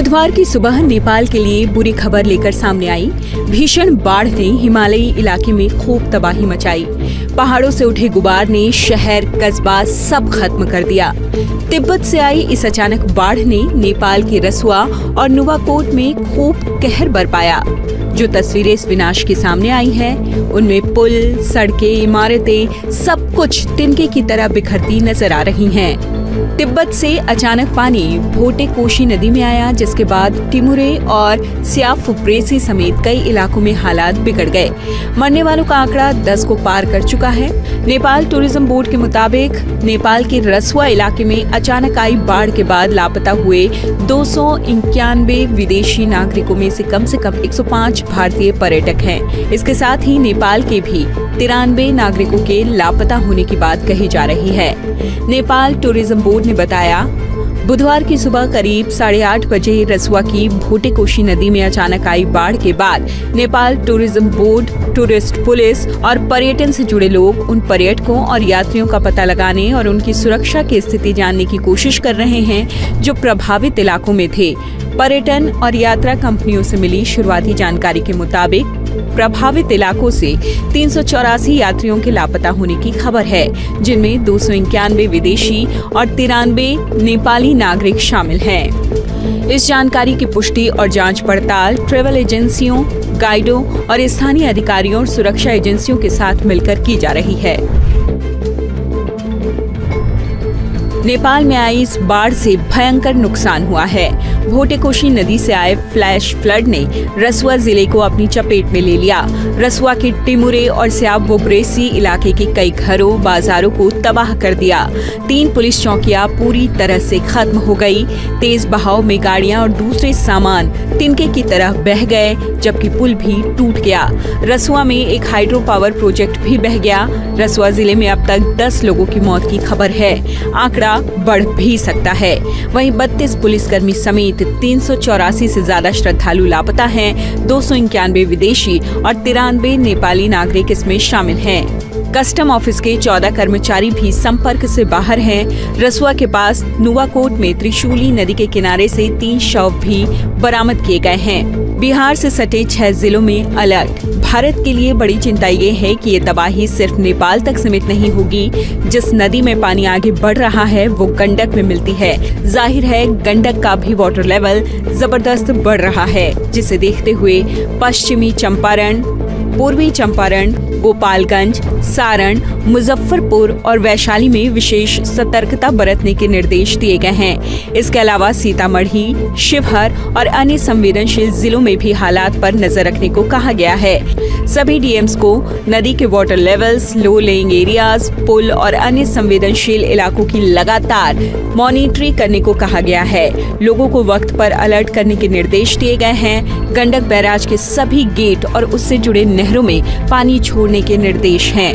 बुधवार की सुबह नेपाल के लिए बुरी खबर लेकर सामने आई। भीषण बाढ़ ने हिमालयी इलाके में खूब तबाही मचाई। पहाड़ों से उठे गुबार ने शहर कस्बा सब खत्म कर दिया। तिब्बत से आई इस अचानक बाढ़ ने नेपाल के रसुआ और नुवाकोट में खूब कहर बरपाया। जो तस्वीरें इस विनाश के सामने आई हैं, उनमें पुल, सड़कें, इमारतें सब कुछ तिनके की तरह बिखरती नजर आ रही हैं। तिब्बत से अचानक पानी भोटे कोशी नदी में आया, जिसके बाद टिमुरे और स्याफुप्रेसी समेत कई इलाकों में हालात बिगड़ गए। मरने वालों का आंकड़ा 10 को पार कर चुका है। नेपाल टूरिज्म बोर्ड के मुताबिक नेपाल के रसुआ इलाके में अचानक आई बाढ़ के बाद लापता हुए 291 विदेशी नागरिकों में से कम 105 भारतीय पर्यटक हैं। इसके साथ ही नेपाल के भी 93 नागरिकों के लापता होने की बात कही जा रही है। नेपाल टूरिज्म बोर्ड ने बताया, बुधवार की सुबह करीब 8:30 बजे रसुआ की भोटे कोशी नदी में अचानक आई बाढ़ के बाद Nepal tourism board, tourist police और पर्यटन से जुड़े लोग उन पर्यटकों और यात्रियों का पता लगाने और उनकी सुरक्षा की स्थिति जानने की कोशिश कर रहे हैं जो प्रभावित इलाकों में थे। पर्यटन और यात्रा कंपनियों से मिली शुरुआती जानकारी के मुताबिक प्रभावित इलाकों से 384 यात्रियों के लापता होने की खबर है, जिनमें 291 विदेशी और 93 नेपाली नागरिक शामिल हैं। इस जानकारी की पुष्टि और जांच पड़ताल ट्रैवल एजेंसियों, गाइडों और स्थानीय अधिकारियों और सुरक्षा एजेंसियों के साथ मिलकर की जा रही है। नेपाल में आई इस बाढ़ से भयंकर नुकसान हुआ है। भोटे कोशी नदी से आए फ्लैश फ्लड ने रसुआ जिले को अपनी चपेट में ले लिया। रसुआ के टिमुरे और स्याफुप्रेसी इलाके के कई घरों, बाजारों को तबाह कर दिया। 3 पुलिस चौकियां पूरी तरह से खत्म हो गई। तेज बहाव में गाड़ियां और दूसरे सामान तिनके की तरह बह गए, जबकि पुल भी टूट गया। रसुआ में एक हाइड्रो पावर प्रोजेक्ट भी बह गया। रसुआ जिले में अब तक 10 लोगों की मौत की खबर है। आंकड़ा बढ़ भी सकता है। वहीं 32 पुलिसकर्मी समेत 384 से ज्यादा श्रद्धालु लापता हैं। 291 विदेशी और 93 नेपाली नागरिक इसमें शामिल हैं। कस्टम ऑफिस के 14 कर्मचारी भी संपर्क से बाहर हैं। रसुआ के पास नुवाकोट में त्रिशूली नदी के किनारे से 3 शव भी बरामद किए गए हैं। बिहार से सटे 6 जिलों में अलर्ट। भारत के लिए बड़ी चिंता ये है कि ये तबाही सिर्फ नेपाल तक सीमित नहीं होगी। जिस नदी में पानी आगे बढ़ रहा है वो गंडक में मिलती है। जाहिर है गंडक का भी वाटर लेवल जबरदस्त बढ़ रहा है, जिसे देखते हुए पश्चिमी चंपारण, पूर्वी चंपारण, गोपालगंज, सारण, मुजफ्फरपुर और वैशाली में विशेष सतर्कता बरतने के निर्देश दिए गए हैं। इसके अलावा सीतामढ़ी, शिवहर और अन्य संवेदनशील जिलों में भी हालात पर नजर रखने को कहा गया है। सभी डीएम्स को नदी के वाटर लेवल्स, लो लेइंग एरियाज, पुल और अन्य संवेदनशील इलाकों की लगातार मॉनिटरिंग करने को कहा गया है। लोगों को वक्त पर अलर्ट करने के निर्देश दिए गए हैं। गंडक बैराज के सभी गेट और उससे जुड़े नहरों में पानी छोड़ने के निर्देश हैं।